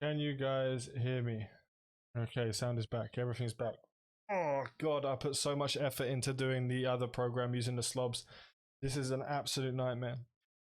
Can you guys hear me? Okay, sound is back. Everything's back. Oh god, I put so much effort into doing the other program using the slobs. This is an absolute nightmare.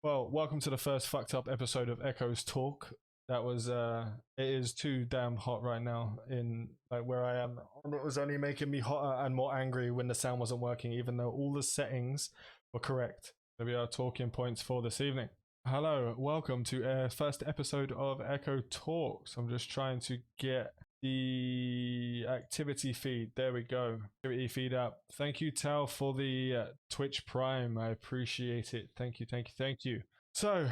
Well, welcome to the first fucked up episode of ECHOESTALK. That was it is too damn hot right now in like where I am. And it was only making me hotter and more angry when the sound wasn't working, even though all the settings were correct. There we are, talking points for this evening. Hello, welcome to first episode of Echo Talks. I'm just trying to get the activity feed. There we go. Activity feed up. Thank you, Tal, for the Twitch Prime. I appreciate it. Thank you, thank you, thank you. So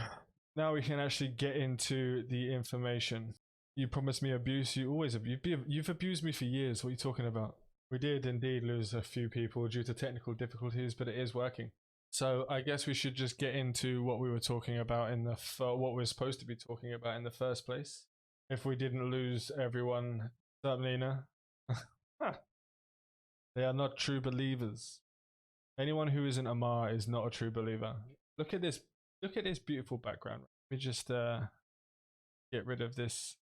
now we can actually get into the information. You promised me abuse. You always you've abused me for years. What are you talking about? We did indeed lose a few people due to technical difficulties, but it is working. So I guess we should just get into what we were talking about in the what we're supposed to be talking about in the first place. If we didn't lose everyone, Nina, they are not true believers. Anyone who isn't Amar is not a true believer. Look at this. Look at this beautiful background. Let me just get rid of this.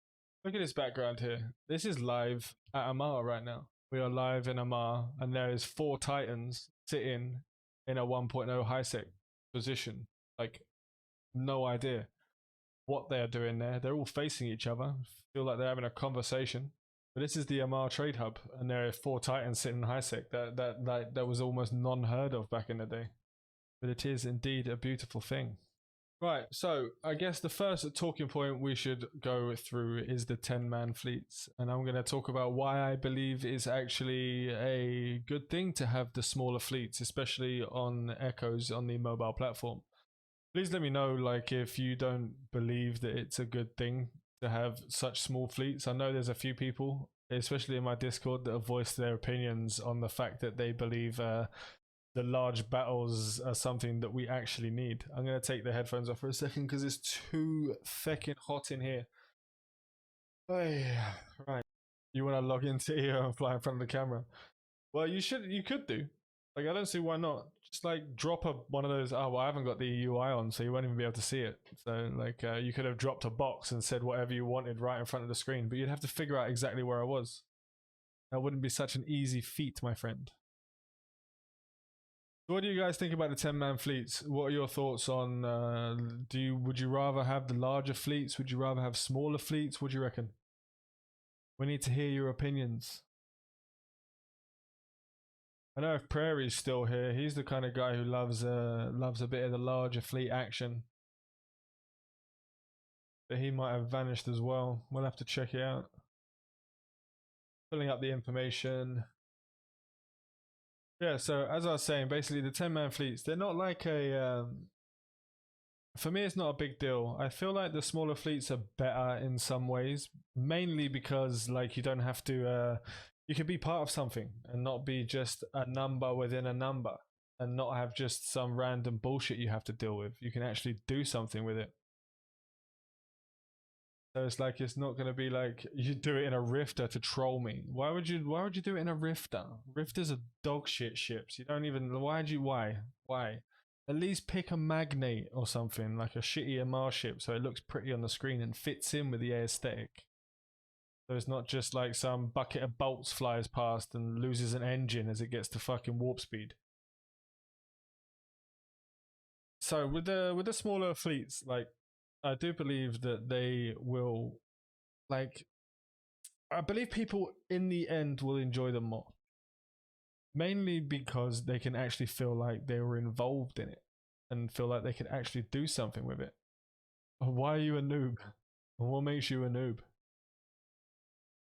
Look at this background here. This is live at Amar right now. We are live in Amar, and there is 4 Titans sitting in a 1.0 high sec position. Like, no idea what they're doing there. They're all facing each other. Feel like they're having a conversation. But this is the Amar Trade Hub, and there are 4 Titans sitting in high sec. That was almost non-heard of back in the day. But it is indeed a beautiful thing. Right, so I guess the first talking point we should go through is the 10-man fleets, and I'm going to talk about why I believe it's actually a good thing to have the smaller fleets, especially on Echoes on the mobile platform. Please let me know, like, if you don't believe that it's a good thing to have such small fleets. I know there's a few people, especially in my Discord, that have voiced their opinions on the fact that they believe the large battles are something that we actually need. I'm going to take the headphones off for a second because it's too feckin' hot in here. Right. You want to log into here and fly in front of the camera? Well, you could do. Like, I don't see why not. Just like drop one of those. Oh, well, I haven't got the UI on, so you won't even be able to see it. So like, you could have dropped a box and said whatever you wanted right in front of the screen, but you'd have to figure out exactly where I was. That wouldn't be such an easy feat, my friend. What do you guys think about the 10-man fleets? What are your thoughts on? Would you rather have the larger fleets? Would you rather have smaller fleets? What do you reckon? We need to hear your opinions. I know if Prairie's still here, he's the kind of guy who loves a bit of the larger fleet action. But he might have vanished as well. We'll have to check it out. Filling up the information. Yeah, so as I was saying, basically the 10-man fleets, they're not like a... for me, it's not a big deal. I feel like the smaller fleets are better in some ways, mainly because like you don't have to... you can be part of something and not be just a number within a number and not have just some random bullshit you have to deal with. You can actually do something with it. So it's like, it's not going to be like you do it in a Rifter to troll me. Why would you do it in a Rifter? Rifters are dog shit ships. You don't even, why? At least pick a Magnate or something, like a shitty MR ship, so it looks pretty on the screen and fits in with the aesthetic. So it's not just like some bucket of bolts flies past and loses an engine as it gets to fucking warp speed. So with the smaller fleets, like, I do believe that they will, like, I believe people in the end will enjoy them more. Mainly because they can actually feel like they were involved in it and feel like they can actually do something with it. Why are you a noob? What makes you a noob?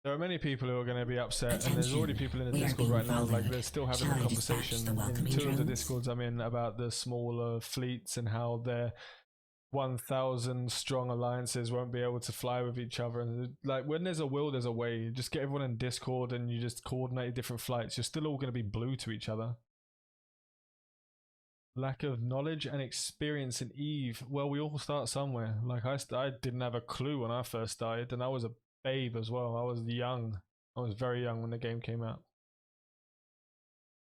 There are many people who are going to be upset, and there's already people in the Discord right now, like they're still having a conversation in 2 of the Discords I'm in about the smaller fleets and how they're 1,000 strong alliances won't be able to fly with each other. And like, when there's a will, there's a way. You just get everyone in Discord and you just coordinate different flights. You're still all going to be blue to each other. Lack of knowledge and experience in Eve. Well, we all start somewhere. Like, I didn't have a clue when I first started, and I was a babe as well. I was young. I was very young when the game came out.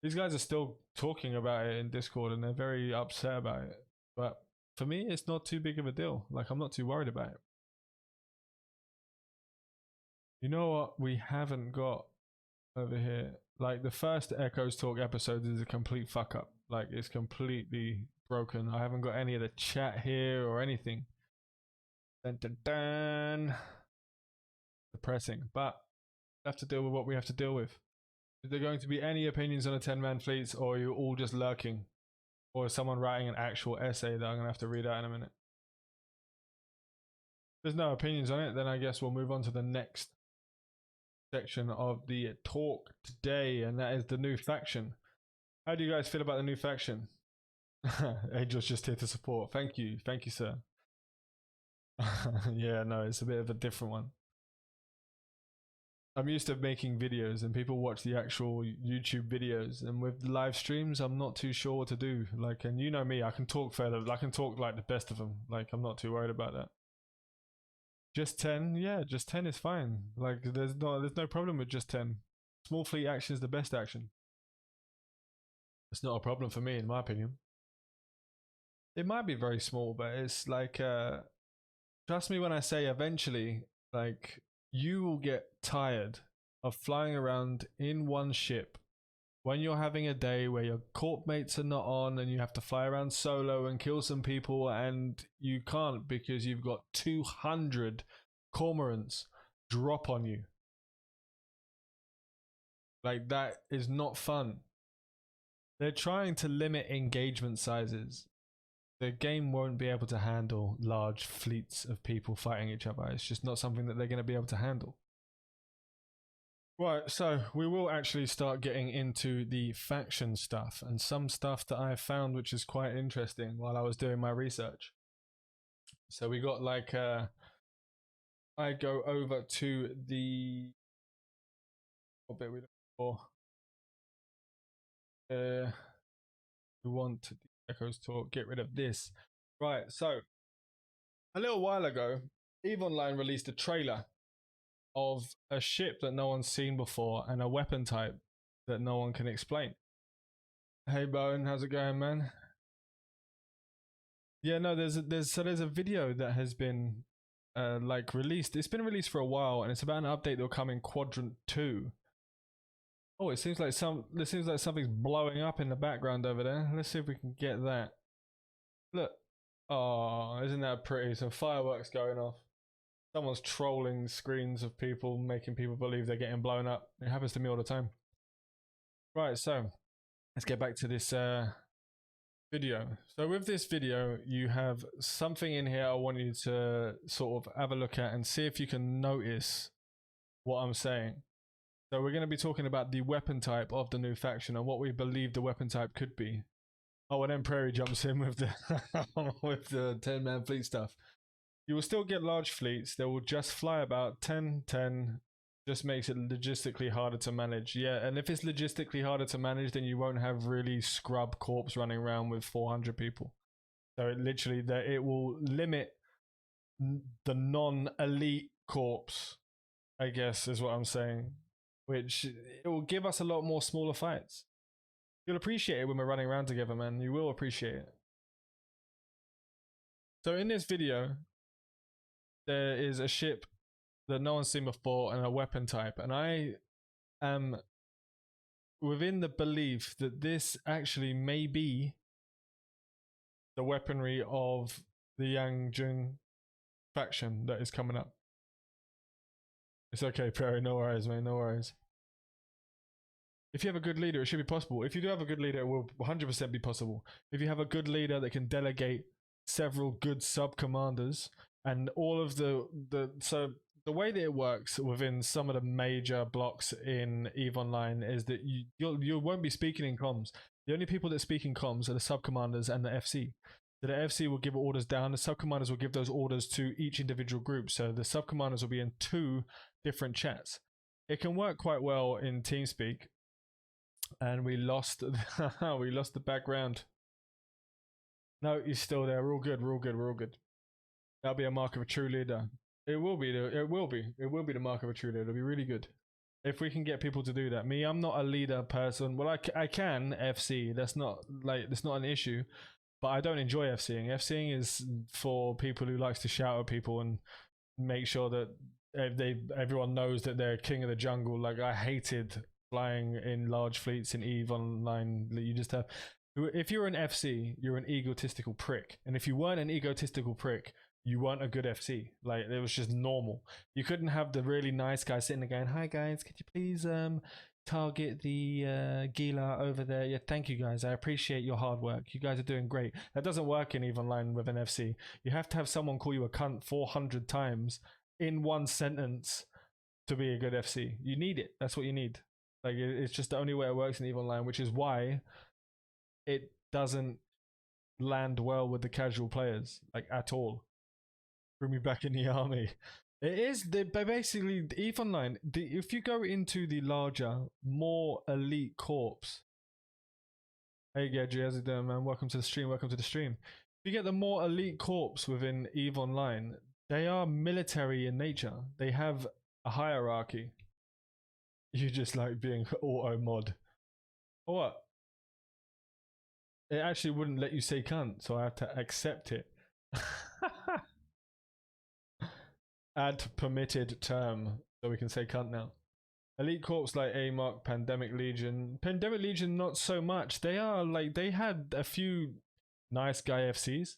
These guys are still talking about it in Discord and they're very upset about it. But for me, it's not too big of a deal. Like, I'm not too worried about it. You know what we haven't got over here? Like the first ECHOESTALK episode is a complete fuck up. Like it's completely broken. I haven't got any of the chat here or anything. Dun, dun, dun. Depressing, but we have to deal with what we have to deal with. Is there going to be any opinions on a 10-man fleets, or are you all just lurking? Or is someone writing an actual essay that I'm going to have to read out in a minute? If there's no opinions on it, then I guess we'll move on to the next section of the talk today, and that is the new faction. How do you guys feel about the new faction? Angel's just here to support. Thank you, sir. Yeah, no, it's a bit of a different one. I'm used to making videos and people watch the actual YouTube videos, and with live streams I'm not too sure what to do. Like, and you know me, I can talk further, I can talk like the best of them. Like, I'm not too worried about that. Just 10, yeah, just 10 is fine. Like, there's no problem with just 10. Small fleet action is the best action. It's not a problem for me, in my opinion. It might be very small, but it's like, trust me when I say eventually, like, you will get tired of flying around in one ship when you're having a day where your corp mates are not on and you have to fly around solo and kill some people, and you can't because you've got 200 cormorants drop on you. Like, that is not fun. They're trying to limit engagement sizes. The game won't be able to handle large fleets of people fighting each other. It's just not something that they're going to be able to handle. Right, so we will actually start getting into the faction stuff and some stuff that I found which is quite interesting while I was doing my research. So we got like, I go over to the, what bit we look for? We want the ECHOESTALK, get rid of this. Right, so a little while ago, EVE Online released a trailer of a ship that no one's seen before and a weapon type that no one can explain. Hey Bowen, how's it going, man? Yeah, no, there's a video that has been like released. It's been released for a while, and it's about an update that will come in Quadrant 2. Oh, it seems like something's blowing up in the background over there. Let's see if we can get that. Look. Oh, isn't that pretty? Some fireworks going off. Someone's trolling screens of people, making people believe they're getting blown up. It happens to me all the time. Right, so let's get back to this video. So with this video, you have something in here I want you to sort of have a look at and see if you can notice what I'm saying. So we're going to be talking about the weapon type of the new faction and what we believe the weapon type could be. Oh, and then Prairie jumps in with the with the 10-man fleet stuff. You will still get large fleets. They will just fly about 10-10. Just makes it logistically harder to manage. Yeah, and if it's logistically harder to manage, then you won't have really scrub corps running around with 400 people. So it literally, it will limit the non-elite corps, I guess is what I'm saying. Which, it will give us a lot more smaller fights. You'll appreciate it when we're running around together, man. You will appreciate it. So in this video, there is a ship that no one's seen before and a weapon type, and I am within the belief that this actually may be the weaponry of the Jung faction that is coming up. It's okay, Perry, no worries, mate, no worries. If you have a good leader, it should be possible. If you do have a good leader, it will 100% be possible. If you have a good leader that can delegate several good sub-commanders and all of so the way that it works within some of the major blocks in EVE Online is that you won't be speaking in comms. The only people that speak in comms are the sub-commanders and the FC. So the FC will give orders down, the sub-commanders will give those orders to each individual group. So the sub-commanders will be in 2 different chats. It can work quite well in TeamSpeak. And we lost the background. No, he's still there. We're all good. We're all good. We're all good. That'll be a mark of a true leader. It will be the mark of a true leader. It'll be really good if we can get people to do that. Me, I'm not a leader person. Well, I can FC. That's not an issue. But I don't enjoy FCing. FCing is for people who likes to shout at people and make sure that everyone knows that they're king of the jungle. Like, I hated flying in large fleets in EVE Online. You just have, if you're an FC, you're an egotistical prick, and if you weren't an egotistical prick, you weren't a good FC. Like, it was just normal. You couldn't have the really nice guy sitting there going, "Hi guys, could you please target the Gila over there? Yeah, thank you guys, I appreciate your hard work, you guys are doing great." That doesn't work in EVE Online with an FC. You have to have someone call you a cunt 400 times in one sentence to be a good FC. You need it. That's what you need. Like, it's just the only way it works in EVE Online, which is why it doesn't land well with the casual players, like, at all. Bring me back in the army. It is, basically, EVE Online, if you go into the larger, more elite corps. Hey Gedry, how's it doing, man? Welcome to the stream, welcome to the stream. If you get the more elite corps within EVE Online, they are military in nature. They have a hierarchy. You just like being auto mod. Or what? It actually wouldn't let you say cunt, so I have to accept it. Add permitted term, so we can say cunt now. Elite corps like AMOC, Pandemic Legion. Pandemic Legion, not so much. They are like, they had a few nice guy FCs.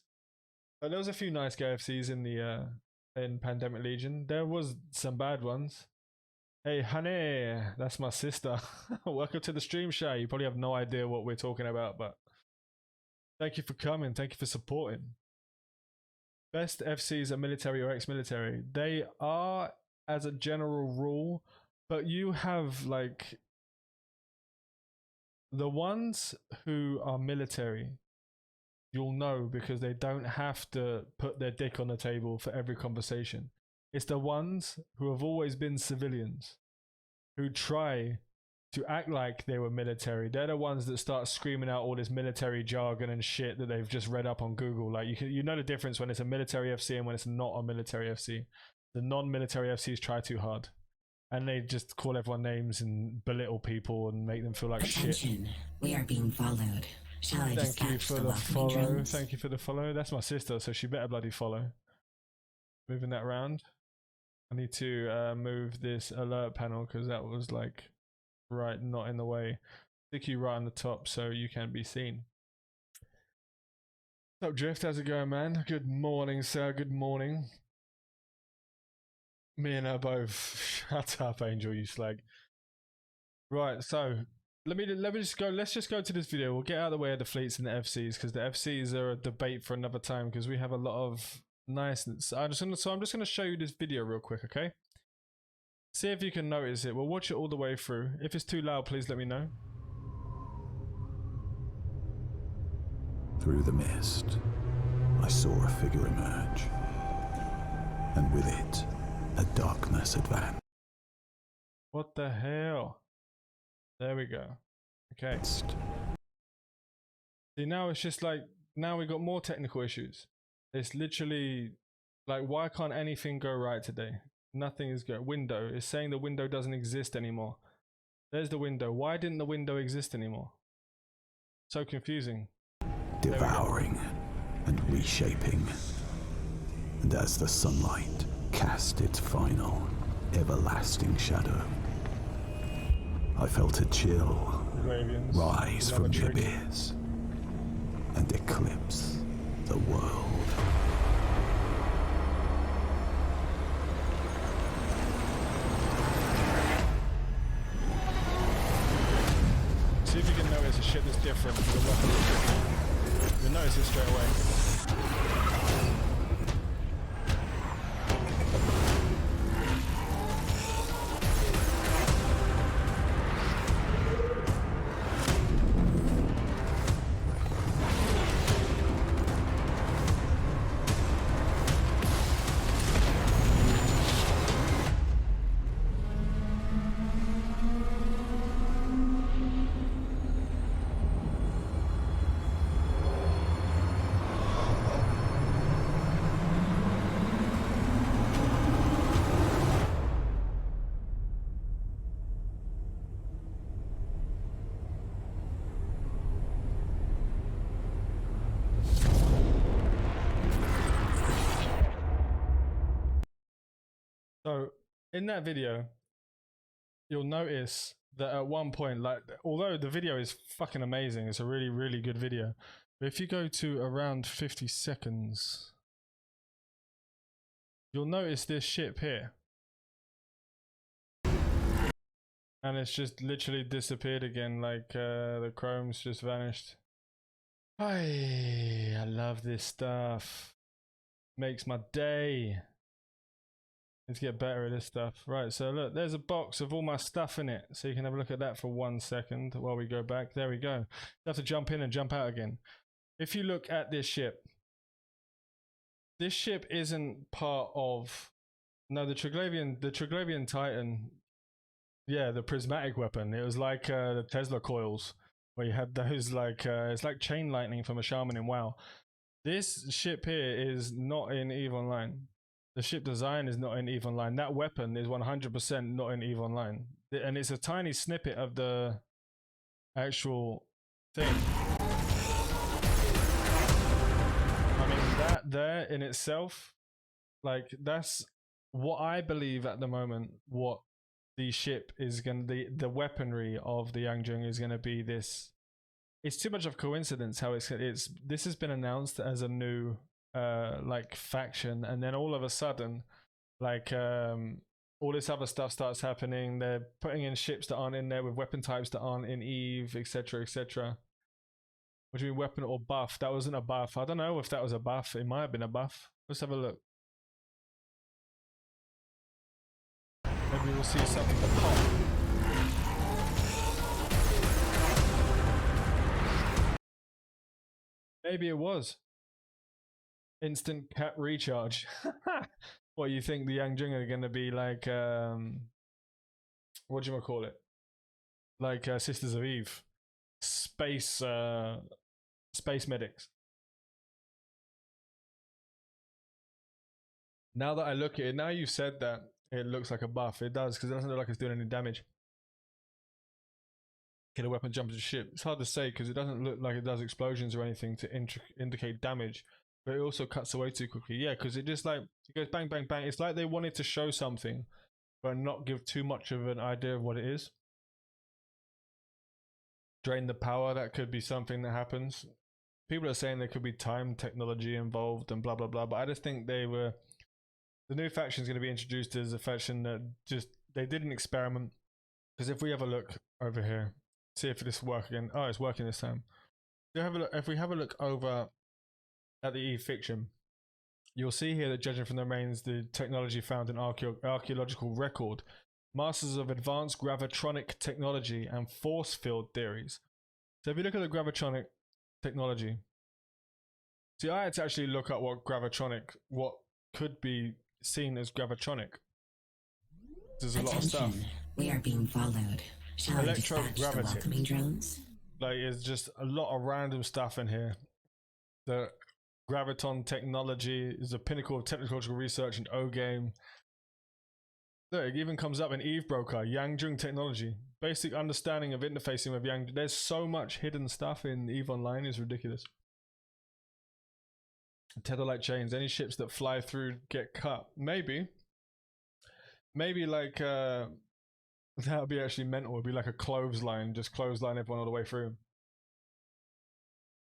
But there was a few nice guy FCs in the in Pandemic Legion. There was some bad ones. Hey, honey, that's my sister. Welcome to the stream, Shay. You probably have no idea what we're talking about, but thank you for coming. Thank you for supporting. Best FCs are military or ex-military. They are, as a general rule, but you have like the ones who are military, you'll know because they don't have to put their dick on the table for every conversation. It's the ones who have always been civilians, who try to act like they were military. They're the ones that start screaming out all this military jargon and shit that they've just read up on Google. Like, you know the difference when it's a military FC and when it's not a military FC. The non-military FCs try too hard, and they just call everyone names and belittle people and make them feel like Attention, shit. We are being followed. Shall I Thank you dispatch for the follow. drones? Thank you for the follow. That's my sister, so she better bloody follow. Moving that around. I need to move this alert panel because that was like right, not in the way. Stick you right on the top so you can be seen. What's up, Drift? How's it going, man? Good morning, sir. Good morning. Me and her both. Shut up, Angel, you slag. Right, so let me just go. Let's just go to this video. We'll get out of the way of the fleets and the FCs because the FCs are a debate for another time because we have a lot of niceness. I'm just gonna show you this video real quick, okay? See if you can notice it. We'll watch it all the way through. If it's too loud, please let me know. Through the mist, I saw a figure emerge, and with it, a darkness advanced. What the hell? There we go. Okay. See, now it's just like, now we got more technical issues. It's literally like, why can't anything go right today? Nothing is good. Window. It's saying the window doesn't exist anymore. There's the window. Why didn't the window exist anymore? So confusing. Devouring and reshaping. And as the sunlight cast its final, everlasting shadow, I felt a chill rise from the abyss and eclipse the world. See if you can notice the shit that's different. The weapon is different. You'll notice it straight away. in that video, you'll notice that at one point, like, although the video is fucking amazing, it's a really, really good video. But if you go to around 50 seconds, you'll notice this ship here. And it's just literally disappeared again, like the chrome's just vanished. I love this stuff. Makes my day. Let's get better at this stuff. Right, so look, there's a box of all my stuff in it. So you can have a look at that for 1 second while we go back. There we go. You have to jump in and jump out again. If you look at this ship isn't part of... No, the Triglavian Titan... Yeah, the prismatic weapon. It was like the Tesla coils, where you had those like it's like chain lightning from a shaman in WoW. This ship here is not in EVE Online. The ship design is not in EVE Online. That weapon is 100% not in EVE Online, and it's a tiny snippet of the actual thing. I mean, that there in itself, like, that's what I believe at the moment. What the ship is going to, the weaponry of the Jung is going to be this. It's too much of coincidence how it's this has been announced as a new like faction, and then all of a sudden, like all this other stuff starts happening. They're putting in ships that aren't in there with weapon types that aren't in EVE, etc, etc. What do you mean weapon or buff? That wasn't a buff. I don't know if that was a buff. It might have been a buff. Let's have a look. Maybe we'll see something pop. Maybe it was. Instant cat recharge. What, you think the Jung are going to be like, what do you call it? Like Sisters of Eve. Space medics. Now that I look at it, now you've said that, it looks like a buff. It does, because it doesn't look like it's doing any damage. Killer weapon jump to ship. It's hard to say because it doesn't look like it does explosions or anything to indicate damage, but it also cuts away too quickly. Yeah, because it just like it goes bang, bang, bang. It's like they wanted to show something, but not give too much of an idea of what it is. Drain the power. That could be something that happens. People are saying there could be time technology involved and blah blah blah. But I just think they were. The new faction is going to be introduced as a faction that just they did an experiment. Because if we have a look over here, see if this will work again. Oh, it's working this time. If we have a look over at the EVE fiction, you'll see here that judging from the remains, the technology found in archaeological record, masters of advanced gravitronic technology and force field theories. So if you look at the gravitronic technology, see, I had to actually look up what could be seen as gravitronic. There's a lot of stuff. We are being followed. Shall I dispatch the welcoming drones? Like, it's just a lot of random stuff in here. The graviton technology is a pinnacle of technological research in O-game. Look, it even comes up in EVE Broker, Jung technology. Basic understanding of interfacing with Jung. There's so much hidden stuff in EVE Online, it's ridiculous. Tether-like chains. Any ships that fly through get cut. Maybe like that would be actually mental. It would be like a clothesline, just clothesline everyone all the way through.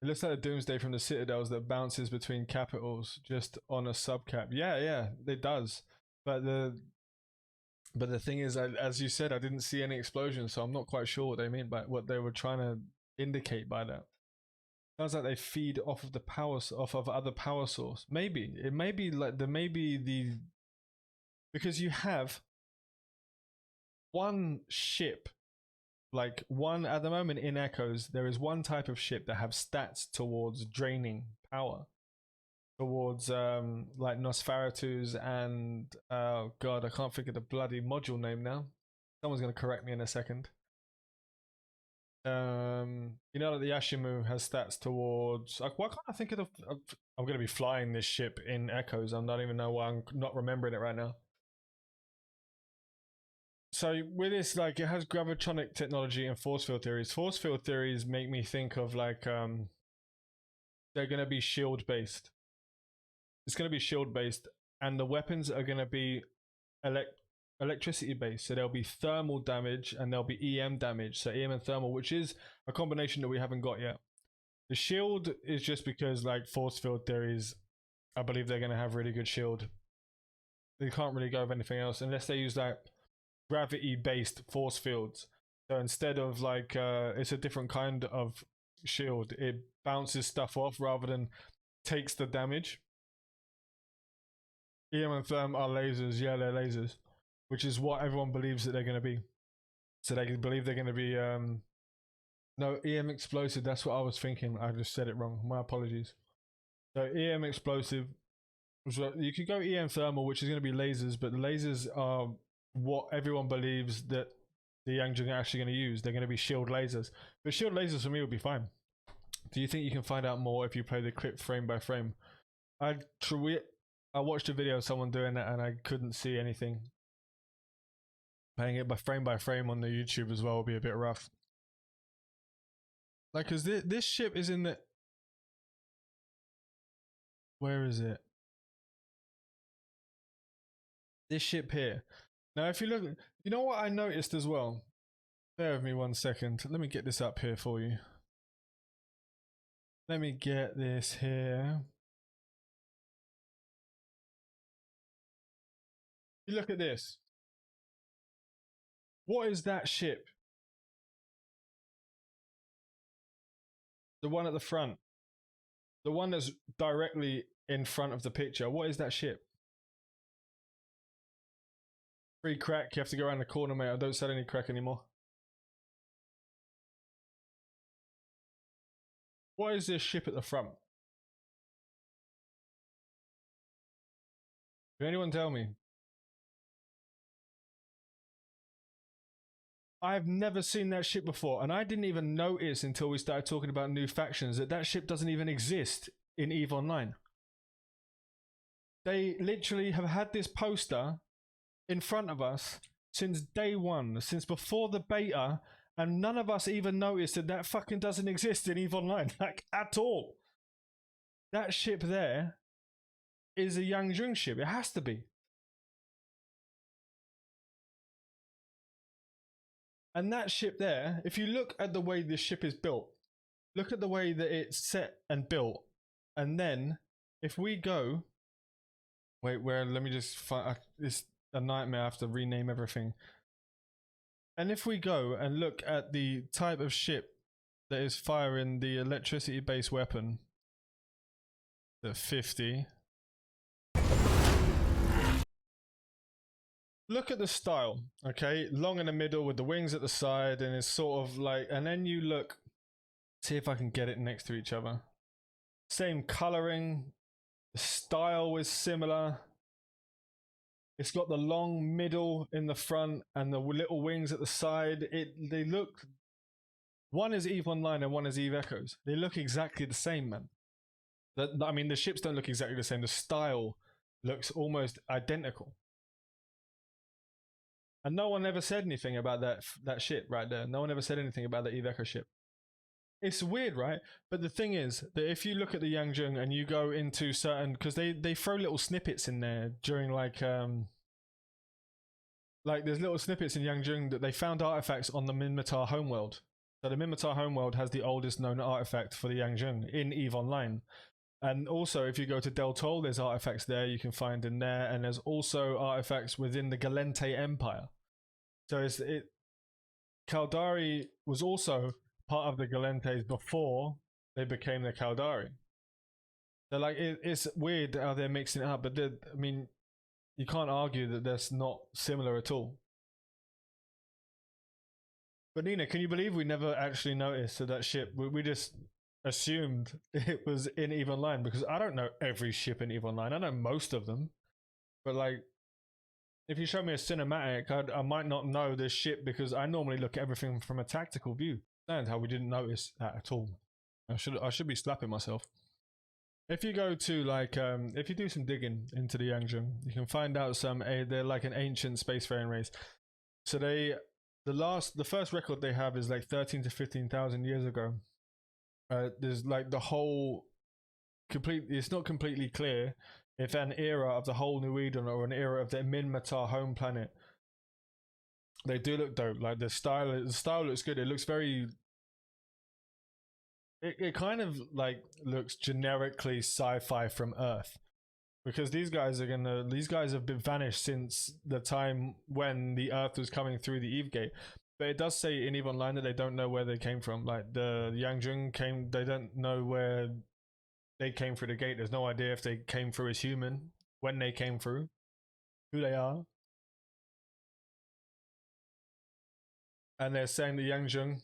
It looks like a doomsday from the citadels that bounces between capitals just on a subcap. Yeah, it does. But the thing is, as you said, I didn't see any explosions, so I'm not quite sure what they mean by what they were trying to indicate by that. Sounds like they feed off of the power, off of other power source. Maybe it may be like because you have one ship, like one at the moment in Echoes, there is one type of ship that have stats towards draining power, towards like Nosferatu's and oh god, I can't think of the bloody module name now. Someone's gonna correct me in a second. You know that the Ashimu has stats towards, like, why can't I think of the I'm gonna be flying this ship in Echoes. I don't even know why I'm not remembering it right now. So with this, like, it has gravitronic technology and force field theories. Force field theories make me think of like they're gonna be shield based. It's gonna be shield based, and the weapons are gonna be electricity based. So there'll be thermal damage and there'll be EM damage. So EM and thermal, which is a combination that we haven't got yet. The shield is just because, like, force field theories, I believe they're going to have really good shield. They can't really go with anything else unless they use like gravity based force fields. So instead of like it's a different kind of shield. It bounces stuff off rather than takes the damage. EM and therm are lasers. Yeah, they're lasers, which is what everyone believes that they're going to be. So they believe they're going to be no, EM explosive. That's what I was thinking. I just said it wrong. My apologies. So EM explosive. So you could go EM thermal, which is going to be lasers, but the lasers are what everyone believes that the Yang Jung are actually going to use. They're going to be shield lasers. But shield lasers for me would be fine. Do you think you can find out more if you play the clip frame by frame? I watched a video of someone doing that and I couldn't see anything. Playing it by frame on the YouTube as well would be a bit rough. Like, cause this ship is in the... Where is it? This ship here. Now, if you look... You know what I noticed as well? Bear with me 1 second. Let me get this up here for you. Let me get this here. You look at this. What is that ship? The one at the front. The one that's directly in front of the picture. What is that ship? Free crack. You have to go around the corner, mate. I don't sell any crack anymore. What is this ship at the front? Can anyone tell me? I've never seen that ship before, and I didn't even notice until we started talking about new factions that that ship doesn't even exist in EVE Online. They literally have had this poster in front of us since day one, since before the beta, and none of us even noticed that that fucking doesn't exist in EVE Online, like, at all. That ship there is a Yang Jung ship. It has to be. And that ship there, if you look at the way this ship is built, look at the way that it's set and built, and then if we go, wait, where? Let me just find. It's a nightmare. I have to rename everything. And if we go and look at the type of ship that is firing the electricity-based weapon, the 50. Look at the style, okay? Long in the middle with the wings at the side, and it's sort of like, and then you look, see if I can get it next to each other. Same coloring, the style is similar. It's got the long middle in the front and the little wings at the side. They look, one is EVE Online and one is EVE Echoes. They look exactly the same, man. I mean, the ships don't look exactly the same. The style looks almost identical. And no one ever said anything about that ship right there. No one ever said anything about the EVE Echo ship. It's weird, right? But the thing is that if you look at the Yang Jung and you go into certain, because they throw little snippets in there during like there's little snippets in Yang Jung that they found artifacts on the Minmatar homeworld. So the Minmatar homeworld has the oldest known artifact for the Yang Jung in EVE Online. And also, if you go to Del Tol, there's artifacts there you can find in there, and there's also artifacts within the Galente Empire. So Caldari was also part of the Galentes before they became the Caldari. So like it's weird how they're mixing it up, but I mean, you can't argue that that's not similar at all. But Nina, can you believe we never actually noticed that ship? We just assumed it was in EVE Online, because I don't know every ship in EVE Online. I know most of them, but like, if you show me a cinematic, I might not know this ship, because I normally look at everything from a tactical view. And how we didn't notice that at all. I should be slapping myself. If you go to like if you do some digging into the Yang Jung, you can find out they're like an ancient spacefaring race. So the first record they have is like 13 to 15,000 years ago. There's like the whole it's not completely clear if an era of the whole New Eden or an era of the Minmatar home planet They do look dope. Like the style looks good. It looks very. It kind of like looks generically sci-fi from Earth, because these guys have been vanished since the time when the Earth was coming through the Eve Gate. But it does say in EVE Online that they don't know where they came from. Like the Jung came, they don't know where they came through the gate. There's no idea if they came through as human, when they came through, who they are. And they're saying the Jung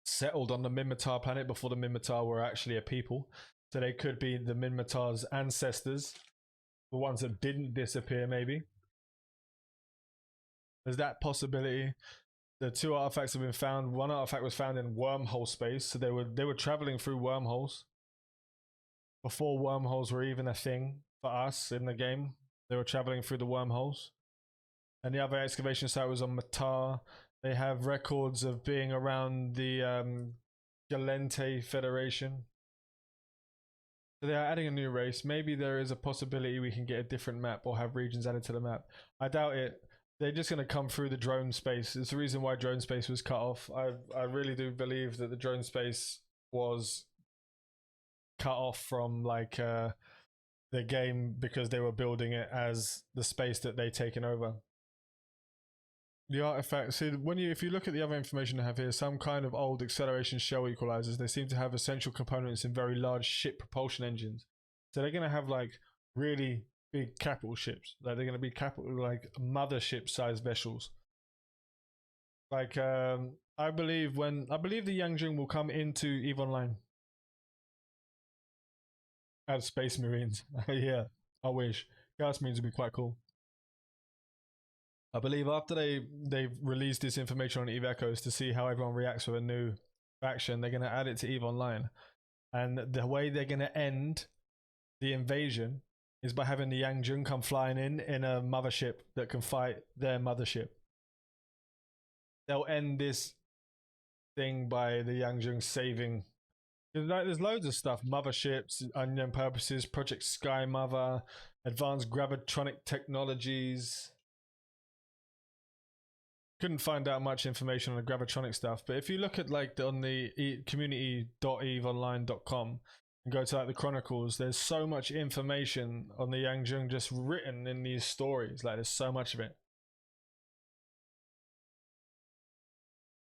settled on the Minmatar planet before the Minmatar were actually a people. So they could be the Minmatar's ancestors, the ones that didn't disappear, maybe. There's that possibility. The 2 artifacts have been found. 1 artifact was found in wormhole space, so they were traveling through wormholes before wormholes were even a thing for us in the game. They were traveling through the wormholes. And the other excavation site was on Matar. They have records of being around the Galente Federation. So they are adding a new race. Maybe there is a possibility we can get a different map or have regions added to the map. I doubt it. They're just going to come through the drone space. It's the reason why drone space was cut off. I really do believe that the drone space was cut off from like the game because they were building it as the space that they'd taken over. The artifact, see, if you look at the other information I have here, some kind of old acceleration shell equalizers, they seem to have essential components in very large ship propulsion engines. So they're going to have like really big capital ships. Like they're going to be capital, like mothership sized vessels. Like I believe the Yangjing will come into EVE Online as Space Marines. Yeah, I wish. Chaos Marines would be quite cool. I believe after they've released this information on EVE Echoes to see how everyone reacts with a new faction, they're going to add it to EVE Online. And the way they're going to end the invasion is by having the Yangjing come flying in a mothership that can fight their mothership. They'll end this thing by the Yangjing saving. There's loads of stuff. Motherships, unknown purposes, Project Sky Mother, advanced gravitronic technologies. Couldn't find out much information on the gravitronic stuff, but if you look at like on the community.eveonline.com and go to like the chronicles, there's so much information on the Yangjing just written in these stories. Like there's so much of it.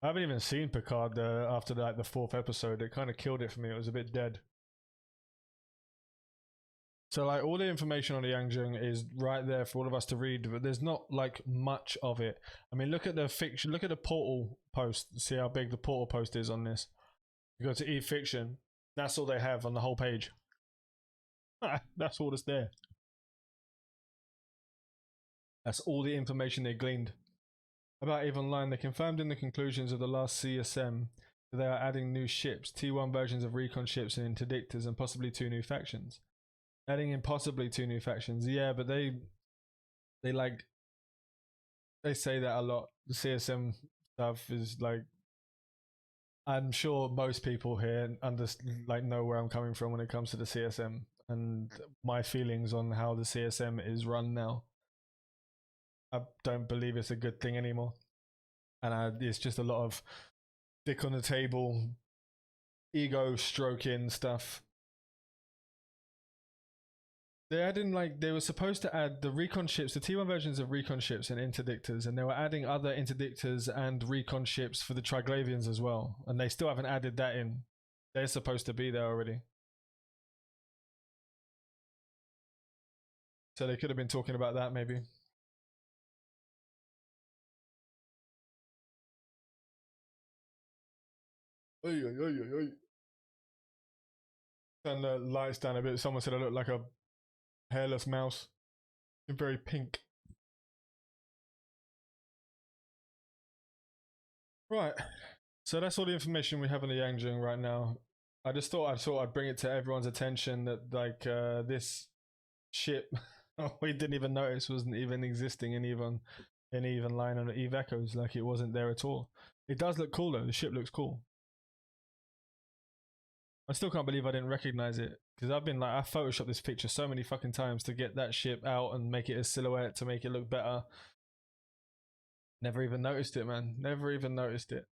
I haven't even seen Picard after like the 4th episode. It kind of killed it for me. It was a bit dead. So like all the information on the Yangjing is right there for all of us to read, but there's not like much of it. I mean, look at the fiction, look at the portal post, see how big the portal post is on this. You go to e-fiction, that's all they have on the whole page. That's all that's there. That's all the information they gleaned. About EVE Online, they confirmed in the conclusions of the last CSM that they are adding new ships, T1 versions of recon ships and interdictors, and possibly 2 new factions. Adding in possibly 2 new factions, yeah, but they say that a lot. The CSM stuff is like, I'm sure most people here know where I'm coming from when it comes to the CSM and my feelings on how the CSM is run now. I don't believe it's a good thing anymore, and it's just a lot of dick on the table, ego stroking stuff. They they were supposed to add the recon ships, the T1 versions of recon ships and interdictors, and they were adding other interdictors and recon ships for the Triglavians as well, and they still haven't added that in. They're supposed to be there already. So they could have been talking about that maybe. Turn the lights down a bit. Someone said I look like a hairless mouse. I'm very pink. Right. So that's all the information we have on the Yangjing right now. I just thought I'd bring it to everyone's attention that like this ship we didn't even notice wasn't even existing in EVE Online on EVE Echoes. Like it wasn't there at all. It does look cool though. The ship looks cool. I still can't believe I didn't recognize it, because I photoshopped this picture so many fucking times to get that ship out and make it a silhouette to make it look better. Never even noticed it, man. Never even noticed it.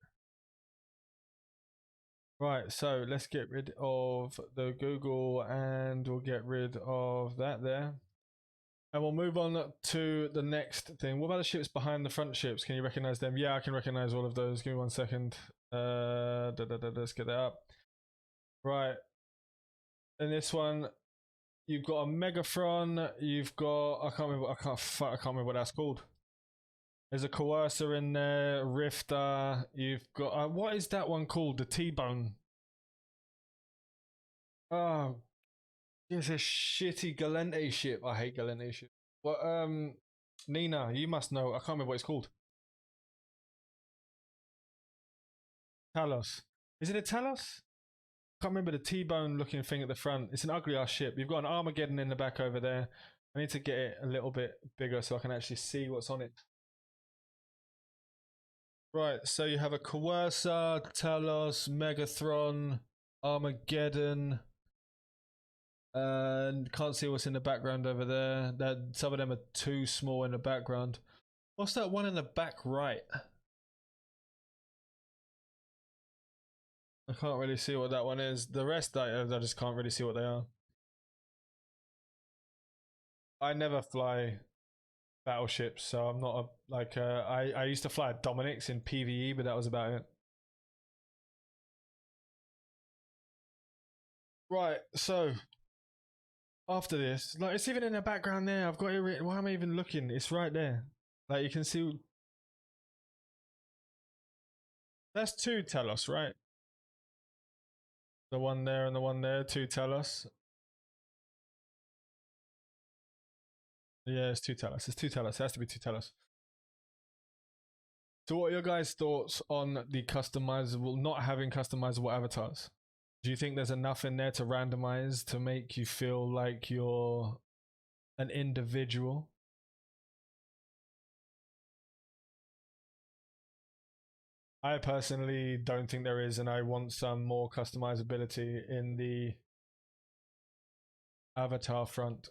Right, so let's get rid of the Google and we'll get rid of that there. And we'll move on to the next thing. What about the ships behind the front ships? Can you recognize them? Yeah, I can recognize all of those. Give me 1 second. Let's get that up. Right. In this one, you've got a Megathron. You've got I can't remember what that's called. There's a Coercer in there, Rifter. You've got what is that one called? The T-Bone. Oh, it's a shitty Galente ship. I hate Galente ship. Well, Nina, you must know. I can't remember what it's called. Talos. Is it a Talos? I can't remember the T-bone looking thing at the front. It's an ugly ass ship. You've got an Armageddon in the back over there. I need to get it a little bit bigger so I can actually see what's on it. Right, so you have a Coercer, Talos, Megathron, Armageddon, and can't see what's in the background over there. Some of them are too small in the background. What's that one in the back right? I can't really see what that one is. The rest I just can't really see what they are. I never fly battleships, so I'm not I used to fly Dominic's in PvE, but that was about it. Right, so after this, like it's even in the background there. I've got it written. Why am I even looking? It's right there. Like you can see. That's 2 Telos, right? The one there and the one there, 2 Telos. Yeah, it's 2 Telos. It's 2 Telos. It has to be 2 Telos. So what are your guys' thoughts on the customizable, not having customizable avatars? Do you think there's enough in there to randomize to make you feel like you're an individual? I personally don't think there is, and I want some more customizability in the avatar front.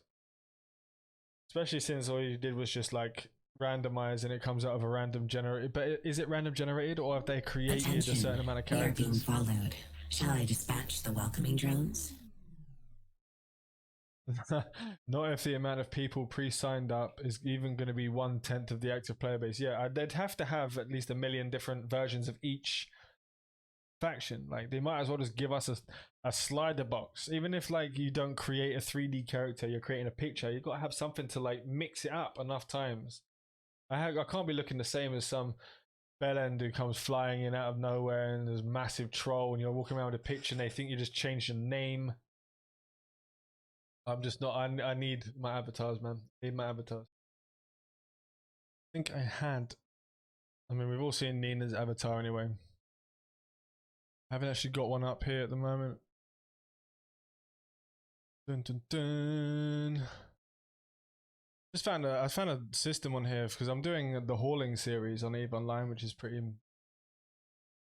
Especially since all you did was just like randomize and it comes out of a random generated. But is it random generated or have they created a certain amount of characters? We are being followed. Shall I dispatch the welcoming drones? Not if the amount of people pre-signed up is even going to be 1/10 of the active player base. Yeah, they'd have to have at least 1 million different versions of each faction. Like they might as well just give us a slider box. Even if like you don't create a 3D character, you're creating a picture, you've got to have something to like mix it up enough times. I can't be looking the same as some bellend who comes flying in out of nowhere and there's massive troll and you're walking around with a picture and they think you just changed your name. I'm just not. I need my avatars, man. I need my avatars. I think I had. I mean, we've all seen Nina's avatar anyway. I haven't actually got one up here at the moment. Dun, dun, dun. I found a system on here because I'm doing the hauling series on EVE Online, which is pretty.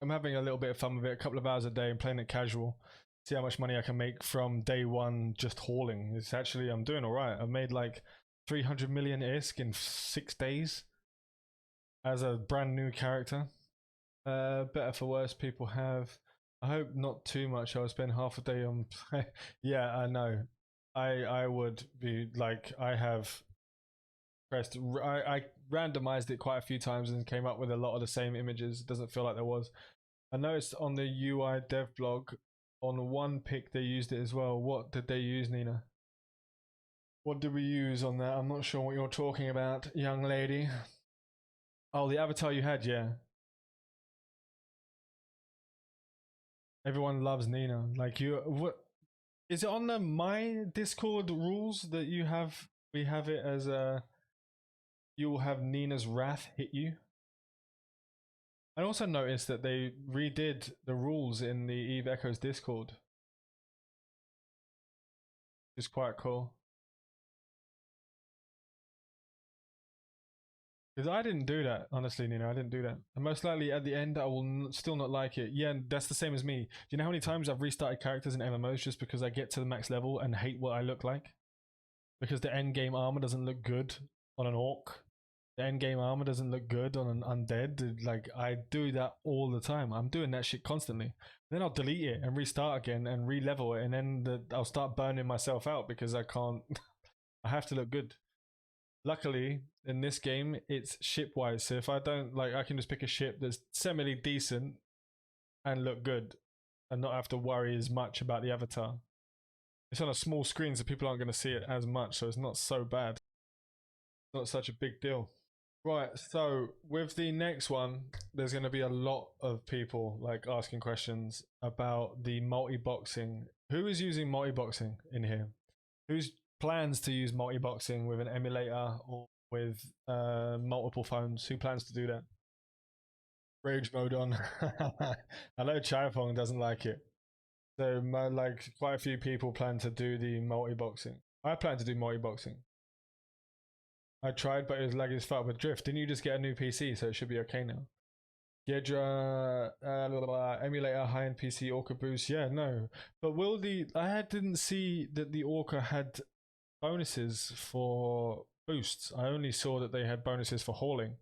I'm having a little bit of fun with it, a couple of hours a day and playing it casual. See how much money I can make from day one just hauling. It's actually, I'm doing all right. I've made like 300 million ISK in 6 days as a brand new character. Better for worse, people have. I hope not too much. I'll spend half a day on. Yeah, I know. I would be like, I have pressed. I randomized it quite a few times and came up with a lot of the same images. It doesn't feel like there was. I noticed on the UI dev blog. On one pic they used it as well. What did they use, Nina? What did we use on that? I'm not sure what you're talking about, young lady. Oh, the avatar you had, yeah. Everyone loves Nina. Like you, what is it on the my Discord rules that you have? We have it as a. You will have Nina's wrath hit you. I also noticed that they redid the rules in the EVE Echoes Discord. It's quite cool. Because I didn't do that, honestly, Nina. I didn't do that. And most likely at the end, I will still not like it. Yeah, that's the same as me. Do you know how many times I've restarted characters in MMOs just because I get to the max level and hate what I look like? Because the end game armor doesn't look good on an orc. the end game armor doesn't look good on an undead. Like, I do that all the time. I'm doing that shit constantly. Then I'll delete it and restart again and re-level it, and then I'll start burning myself out because I can't. I have to look good. Luckily, in this game, it's ship-wise. So if I don't, like, I can just pick a ship that's semi decent and look good and not have to worry as much about the avatar. It's on a small screen, so people aren't going to see it as much, so it's not so bad. It's not such a big deal. Right, so with the next one, there's going to be a lot of people like asking questions about the multiboxxing. Who is using multiboxxing in here? Who's plans to use multiboxxing with an emulator or with multiple phones? Who plans to do that? Rage mode on. I know Chaifong doesn't like it. So like quite a few people plan to do the multiboxxing. I plan to do multiboxxing. I tried, but it was laggy as fuck with Drift. Didn't you just get a new PC, so it should be okay now? Gedra, emulator, high-end PC, Orca boost. Yeah, no. But will I didn't see that the Orca had bonuses for boosts. I only saw that they had bonuses for hauling.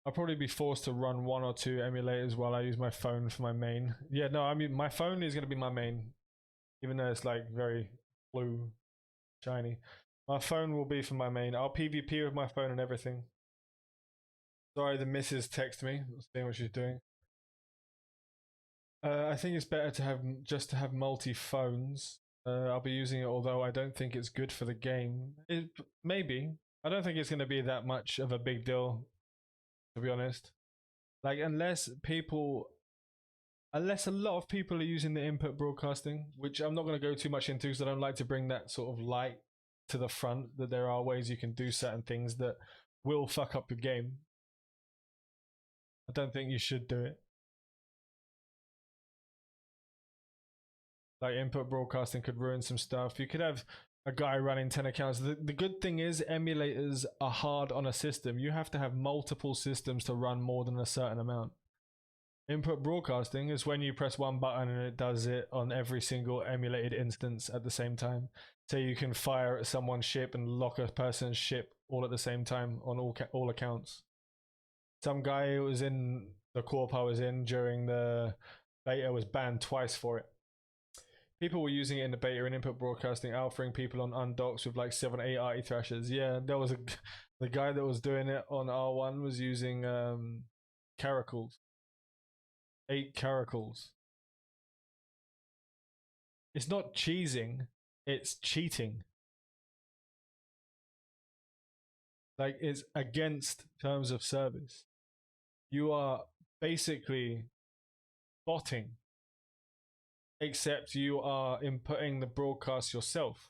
I'll probably be forced to run 1 or 2 emulators while I use my phone for my main. Yeah, no, I mean, my phone is going to be my main, even though it's like very blue, shiny. My phone will be for my main. I'll PvP with my phone and everything. Sorry, the missus texted me, seeing what she's doing. I think it's better to have multi phones. I'll be using it, although I don't think it's good for the game. Maybe. I don't think it's going to be that much of a big deal, to be honest. Like, unless a lot of people are using the input broadcasting, which I'm not going to go too much into because I don't like to bring that sort of light to the front, that there are ways you can do certain things that will fuck up your game. I don't think you should do it. Like, input broadcasting could ruin some stuff. You could have a guy running 10 accounts. The good thing is emulators are hard on a system. You have to have multiple systems to run more than a certain amount. Input broadcasting is when you press one button and it does it on every single emulated instance at the same time. So you can fire at someone's ship and lock a person's ship all at the same time on all accounts. Some guy who was in the Corp I was in during the beta was banned twice for it. People were using it in the beta and input broadcasting, alphaing people on undocks with like 7 or 8 arty thrashers. Yeah, there was the guy that was doing it on R1 was using caracals. 8 caracals. It's not cheesing, it's cheating. Like, it's against terms of service. You are basically botting, except you are inputting the broadcast yourself.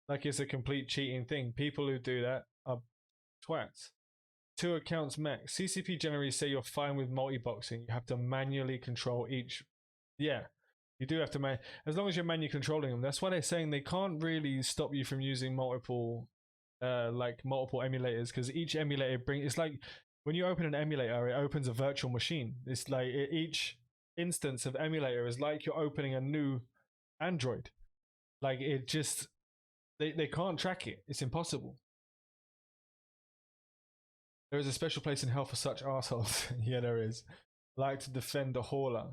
Like, it's a complete cheating thing. People who do that are twats. 2 accounts max. CCP generally say you're fine with multiboxxing. You have to manually control each. Yeah, you do have to as long as you're manually controlling them. That's why they're saying they can't really stop you from using multiple emulators, because each emulator it's like when you open an emulator, it opens a virtual machine. It's like each instance of emulator is like you're opening a new Android. Like, it just they can't track it. It's impossible. There is a special place in hell for such assholes. Yeah, there is. Like to defend a hauler.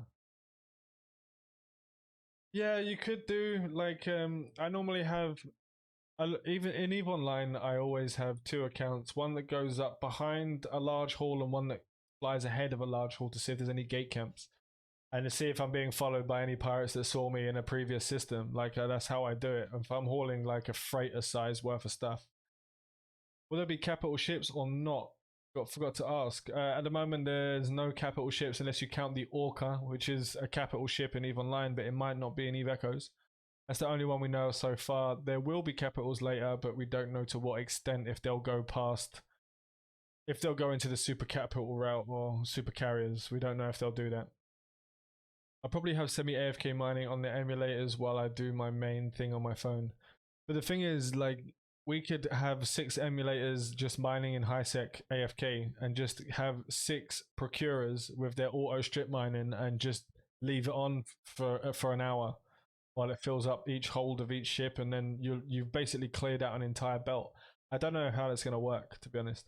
Yeah, you could do like I normally have even in EVE Online. I always have 2 accounts. One that goes up behind a large hall and one that flies ahead of a large hall to see if there's any gate camps and to see if I'm being followed by any pirates that saw me in a previous system. Like that's how I do it. If I'm hauling like a freighter size worth of stuff. Will there be capital ships or not? Forgot to ask. At the moment, there's no capital ships unless you count the Orca, which is a capital ship in EVE Online, but it might not be in EVE Echoes. That's the only one we know so far. There will be capitals later, but we don't know to what extent, if they'll go into the super capital route or super carriers. We don't know if they'll do that. I'll probably have semi-AFK mining on the emulators while I do my main thing on my phone. But the thing is, like, we could have 6 emulators just mining in high-sec AFK and just have 6 procurers with their auto strip mining and just leave it on for an hour while it fills up each hold of each ship, and then you've basically cleared out an entire belt. I don't know how that's going to work, to be honest.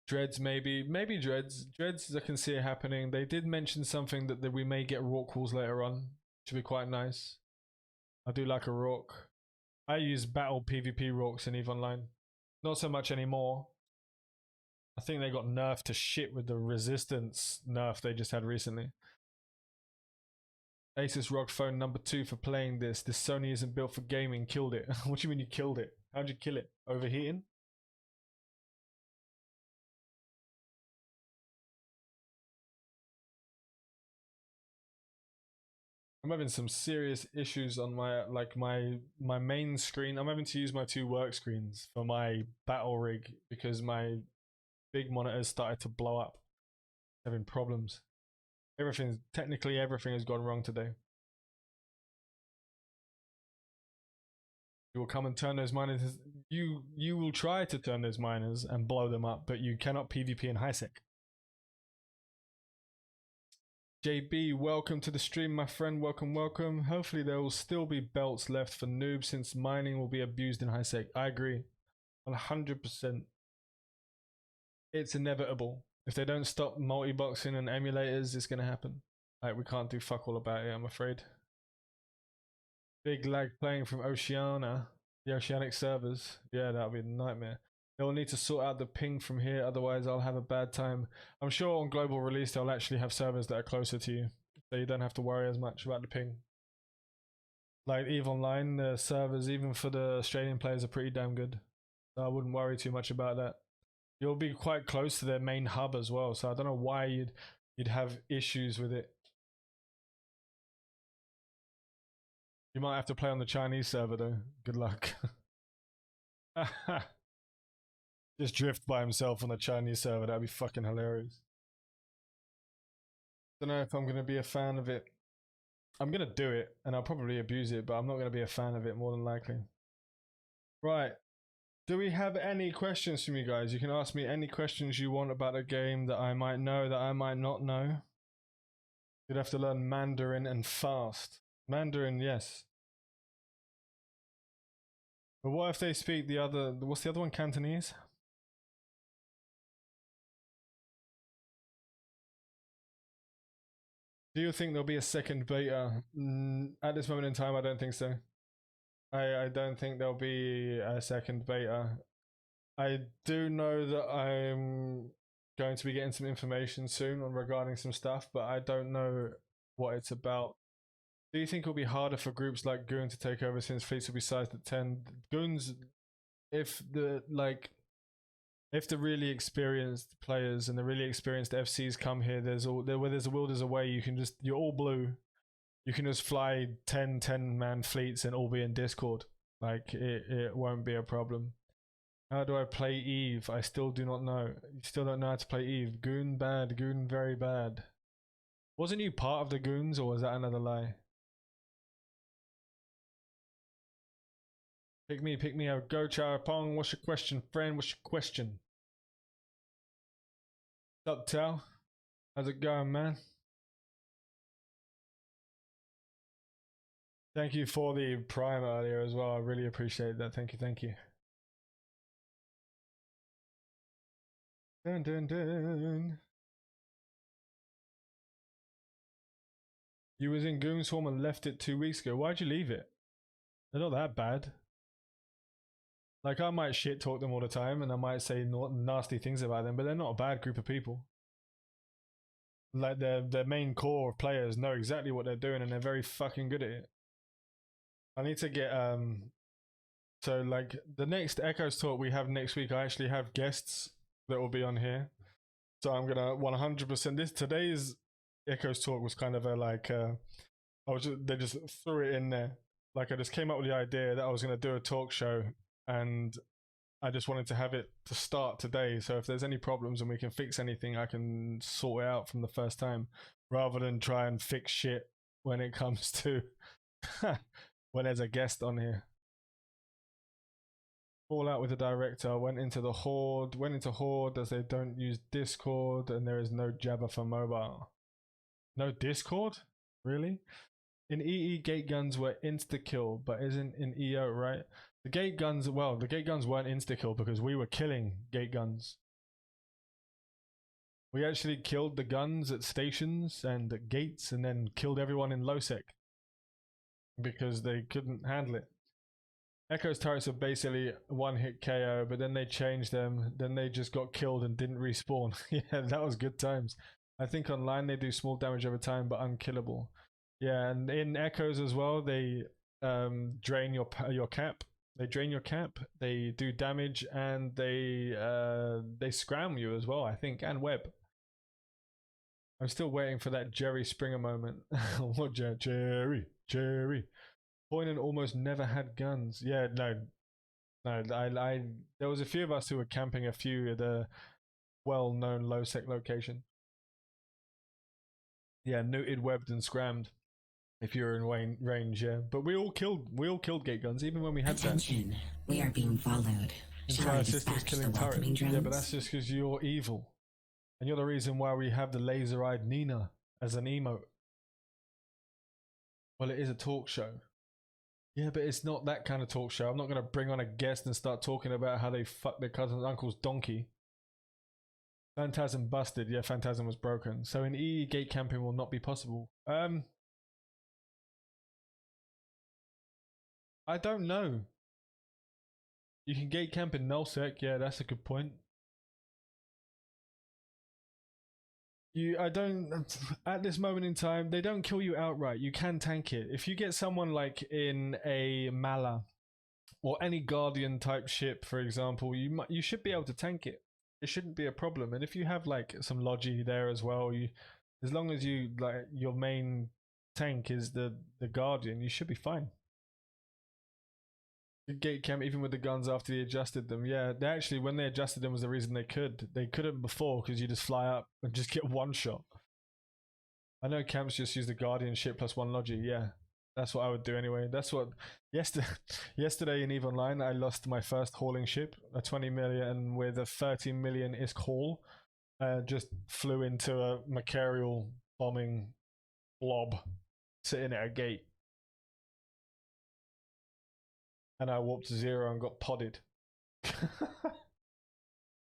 Dreads, maybe dreads. I can see it happening. They did mention something that we may get Rork walls later on. Should be quite nice. I do like a Rork. I use battle PvP Rorks in EVE Online. Not so much anymore. I think they got nerfed to shit with the resistance nerf they just had recently. Asus ROG phone number 2 for playing this. This Sony isn't built for gaming. Killed it. What do you mean you killed it? How'd you kill it? Overheating? I'm having some serious issues on my my main screen. I'm having to use my 2 work screens for my battle rig because my big monitors started to blow up. Having problems. Technically everything has gone wrong today. You will come and turn those miners. You will try to turn those miners and blow them up, but you cannot PvP in HiSec. JB, welcome to the stream, my friend. Welcome, welcome. Hopefully there will still be belts left for noobs since mining will be abused in HiSec. I agree. 100%. It's inevitable. If they don't stop multi-boxing and emulators, it's going to happen. Like, we can't do fuck all about it, I'm afraid. Big lag playing from Oceania, the Oceanic servers. Yeah, that'll be a nightmare. They'll need to sort out the ping from here, otherwise I'll have a bad time. I'm sure on global release they'll actually have servers that are closer to you, so you don't have to worry as much about the ping. Like EVE Online, the servers, even for the Australian players, are pretty damn good. So I wouldn't worry too much about that. You'll be quite close to their main hub as well, so I don't know why you'd have issues with it. You might have to play on the Chinese server though. Good luck. Just drift by himself on the Chinese server, that'd be fucking hilarious. Don't know if I'm gonna be a fan of it. I'm gonna do it, and I'll probably abuse it, but I'm not gonna be a fan of it more than likely. Right. Do we have any questions from you guys? You can ask me any questions you want about a game that I might know, that I might not know. You'd have to learn Mandarin and fast. Mandarin, yes. But what if they speak the other, what's the other one, Cantonese? Do you think there'll be a second beta? At this moment in time, I don't think so. I don't think there'll be a second beta. I do know that I'm going to be getting some information soon on regarding some stuff, but I don't know what it's about. Do you think it'll be harder for groups like Goon to take over since fleets will be sized at 10? Goons, if the really experienced players and the really experienced FCs come here, where there's a will, there's a way. You're all blue. You can just fly 10-man fleets and all be in Discord. Like, it won't be a problem. How do I play Eve? I still do not know. You still don't know how to play Eve. Goon bad, Goon very bad. Wasn't you part of the Goons, or was that another lie? Pick me out. Go Pong. What's your question, friend? What's your question? What's up, Tal? How's it going, man? Thank you for the prime earlier as well. I really appreciate that. Thank you, thank you. Dun dun dun. You was in Goon Swarm and left it 2 weeks ago. Why'd you leave it? They're not that bad. Like, I might shit talk them all the time and I might say nasty things about them, but they're not a bad group of people. Like, their main core of players know exactly what they're doing and they're very fucking good at it. I need to get so like the next ECHOESTALK we have next week, I actually have guests that will be on here. So I'm gonna 100% today's ECHOESTALK was kind of a like they just threw it in there. Like, I just came up with the idea that I was gonna do a talk show and I just wanted to have it to start today. So if there's any problems and we can fix anything, I can sort it out from the first time rather than try and fix shit when it comes to when there's a guest on here. Fall out with the director, went into Horde as they don't use Discord and there is no Jabber for mobile. No Discord? Really? In EE, gate guns were insta-kill, but isn't in EO, right? The gate guns, well, the gate guns weren't insta-kill because we were killing gate guns. We actually killed the guns at stations and at gates and then killed everyone in low sec because they couldn't handle it. Echo's turrets are basically one hit KO, but then they changed them. Then they just got killed and didn't respawn. Yeah, that was good times. I think online they do small damage over time, but unkillable. Yeah, and in Echoes as well, they drain your cap. They drain your cap. They do damage, and they scram you as well, I think, and web. I'm still waiting for that Jerry Springer moment. What Jerry? Poinan almost never had guns. Yeah, no. There was a few of us who were camping a few at the well-known low sec location. Yeah, neuted, webbed, and scrammed. If you're in range, yeah. But we all killed gate guns, even when we had Attention, that. we are being followed. Shall I Entire systems dispatch killing the welcoming turrets. drones? Yeah, but that's just because you're evil. And you're the reason why we have the laser-eyed Nina as an emote. Well, it is a talk show. Yeah, but it's not that kind of talk show. I'm not going to bring on a guest and start talking about how they fucked their cousin's uncle's donkey. Phantasm busted. Yeah, Phantasm was broken. So in EE, gate camping will not be possible. I don't know. You can gate camp in nullsec. Yeah, that's a good point. At this moment in time, they don't kill you outright. You can tank it. If you get someone like in a Mala or any Guardian type ship, for example, you should be able to tank it. It shouldn't be a problem. And if you have like some Logi there as well, as long as you like your main tank is the Guardian, you should be fine. Gate camp even with the guns after they adjusted them. Yeah, they actually, when they adjusted them was the reason they could. They couldn't before because you just fly up and just get one shot. I know camps just use the Guardian ship plus one Logi. Yeah, that's what I would do anyway. That's what yesterday in EVE Online I lost my first hauling ship, a 20 million with a 30 million ISK haul. Just flew into a Macarial bombing blob sitting at a gate. And I warped to 0 and got podded.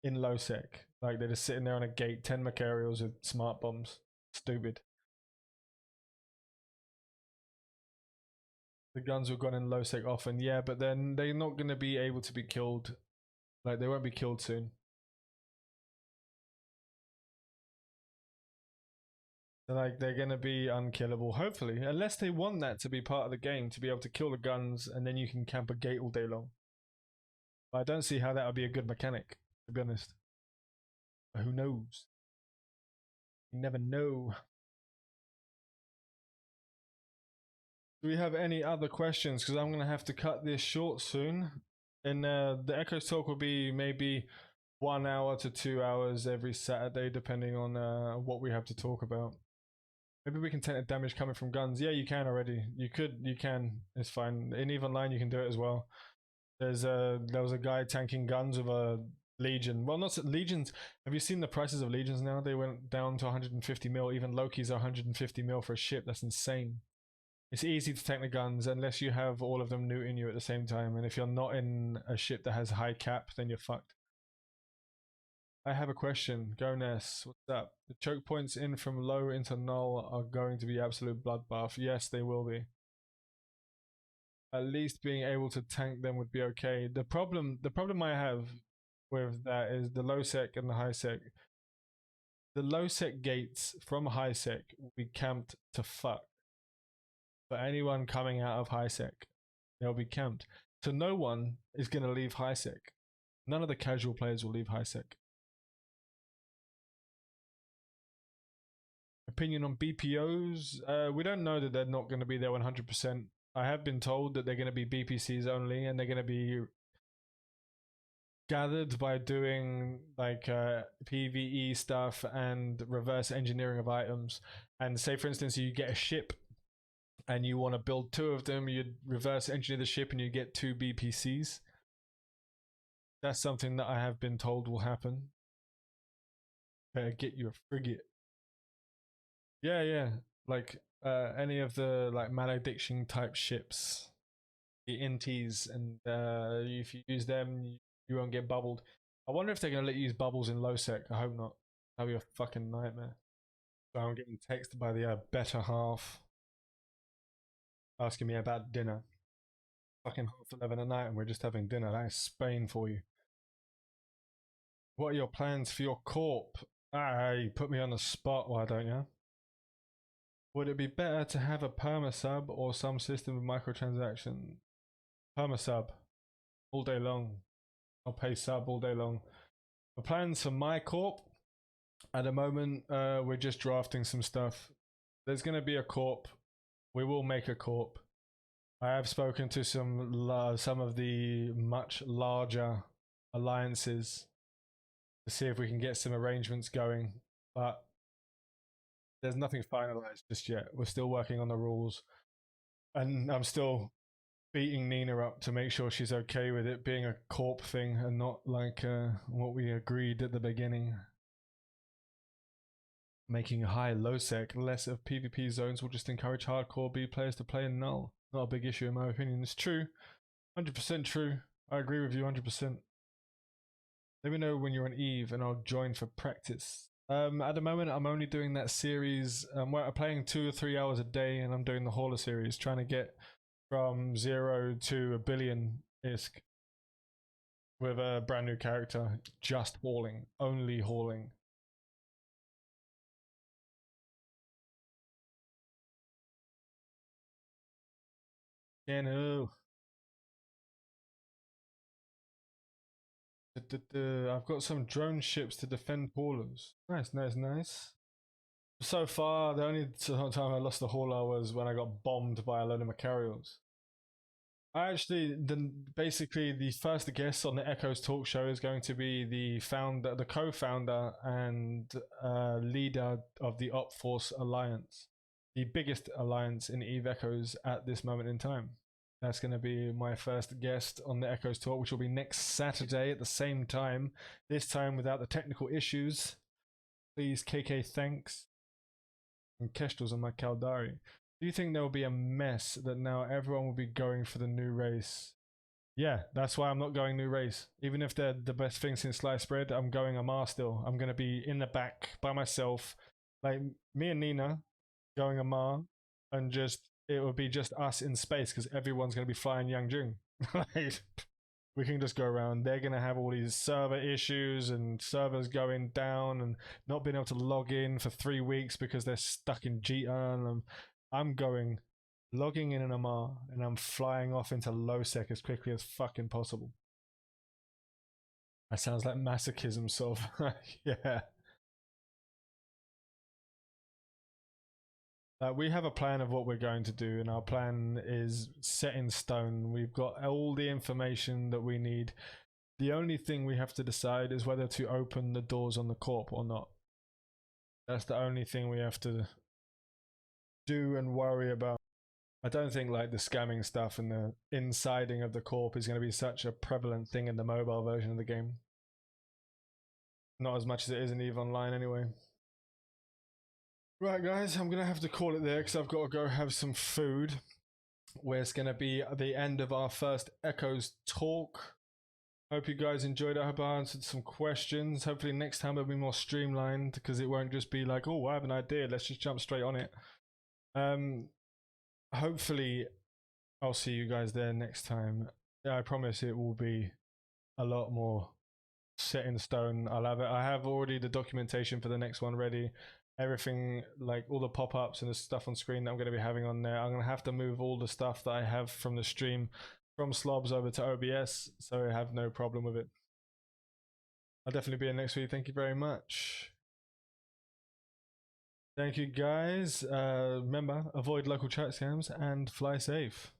In low sec. Like they're just sitting there on a gate, 10 Macarials with smart bombs. Stupid. The guns were gone in low sec often, yeah, but then they're not going to be able to be killed. Like they won't be killed soon. Like they're going to be unkillable, hopefully, unless they want that to be part of the game, to be able to kill the guns and then you can camp a gate all day long. But I don't see how that would be a good mechanic, to be honest. But who knows? You never know. Do we have any other questions? Because I'm going to have to cut this short soon. And the Echoes talk will be maybe 1 hour to 2 hours every Saturday, depending on what we have to talk about. Maybe we can take the damage coming from guns. Yeah, you can already. You can. It's fine. In EVE Online, you can do it as well. There was a guy tanking guns with a Legion. Well, not Legions. Have you seen the prices of Legions now? They went down to 150 mil. Even Loki's are 150 mil for a ship. That's insane. It's easy to tank the guns unless you have all of them neuting you at the same time. And if you're not in a ship that has high cap, then you're fucked. I have a question. Go Ness. What's up? The choke points in from low into null are going to be absolute bloodbath. Yes, they will be. At least being able to tank them would be okay. The problem I have with that is the low sec and the high sec. The low sec gates from high sec will be camped to fuck. For anyone coming out of high sec, they'll be camped. So no one is going to leave high sec. None of the casual players will leave high sec. Opinion on BPOs? We don't know that they're not going to be there 100%. I have been told that they're going to be BPCs only, and they're going to be gathered by doing like PvE stuff and reverse engineering of items. And say, for instance, you get a ship and you want to build 2 of them, you'd reverse engineer the ship and you get 2 BPCs. That's something that I have been told will happen. Better get you a frigate. Yeah, like any of the like malediction type ships, the inties, and if you use them, you won't get bubbled. I wonder if they're gonna let you use bubbles in low sec. I hope not. That'd be a fucking nightmare. So I'm getting texted by the better half asking me about dinner. Fucking 11:30 at night, and we're just having dinner. That is Spain for you. What are your plans for your corp? Ah, you put me on the spot, why don't you? Would it be better to have a perma sub or some system of microtransaction? Perma sub all day long. I'll pay sub all day long. The plans for my corp at the moment, we're just drafting some stuff. There's going to be a corp. We will make a corp. I have spoken to some of the much larger alliances to see if we can get some arrangements going, but there's nothing finalized just yet. We're still working on the rules, and I'm still beating Nina up to make sure she's okay with it being a corp thing and not like what we agreed at the beginning. Making a high low sec, less of PvP zones will just encourage hardcore B players to play in null. Not a big issue in my opinion. It's true, 100% true. I agree with you 100%. Let me know when you're on Eve and I'll join for practice. At the moment I'm only doing that series where I'm playing 2 or 3 hours a day, and I'm doing the hauler series, trying to get from 0 to 1 billion ISK with a brand new character, just hauling, only hauling. No. I've got some drone ships to defend haulers. Nice, nice, nice. So far, the only time I lost the hauler was when I got bombed by a load of Macarials. I actually, basically the first guest on the Echoes talk show is going to be the founder, the co-founder and leader of the Op Force Alliance, the biggest alliance in Eve Echoes at this moment in time. That's going to be my first guest on the Echoes talk, which will be next Saturday at the same time, this time without the technical issues. Please, KK, thanks. And Kestrel's on my Caldari. Do you think there will be a mess that now everyone will be going for the new race? Yeah, that's why I'm not going new race. Even if they're the best thing since sliced bread, I'm going Amar still. I'm going to be in the back by myself. Like, me and Nina going Amar, and just, it will be just us in space because everyone's going to be flying Jung. Like, we can just go around. They're going to have all these server issues and servers going down and not being able to log in for 3 weeks because they're stuck in GR. And I'm going, logging in an Amar, and I'm flying off into low sec as quickly as fucking possible. That sounds like masochism, sort of. Yeah. We have a plan of what we're going to do, and our plan is set in stone. We've got all the information that we need. The only thing we have to decide is whether to open the doors on the Corp or not. That's the only thing we have to do and worry about. I don't think like the scamming stuff and the insiding of the Corp is going to be such a prevalent thing in the mobile version of the game. Not as much as it is in EVE Online anyway. Right guys, I'm going to have to call it there because I've got to go have some food. Where it's going to be the end of our first Echoes talk. Hope you guys enjoyed it. I hope I answered some questions. Hopefully next time it'll be more streamlined because it won't just be like, oh, I have an idea, let's just jump straight on it. Hopefully I'll see you guys there next time. I promise it will be a lot more set in stone. I have already the documentation for the next one ready. Everything, like all the pop-ups and the stuff on screen that I'm going to be having on there. I'm going to have to move all the stuff that I have from the stream from Slobs over to OBS, so I have no problem with it. I'll definitely be in next week. Thank you very much. Thank you guys. Remember, avoid local chat scams and fly safe.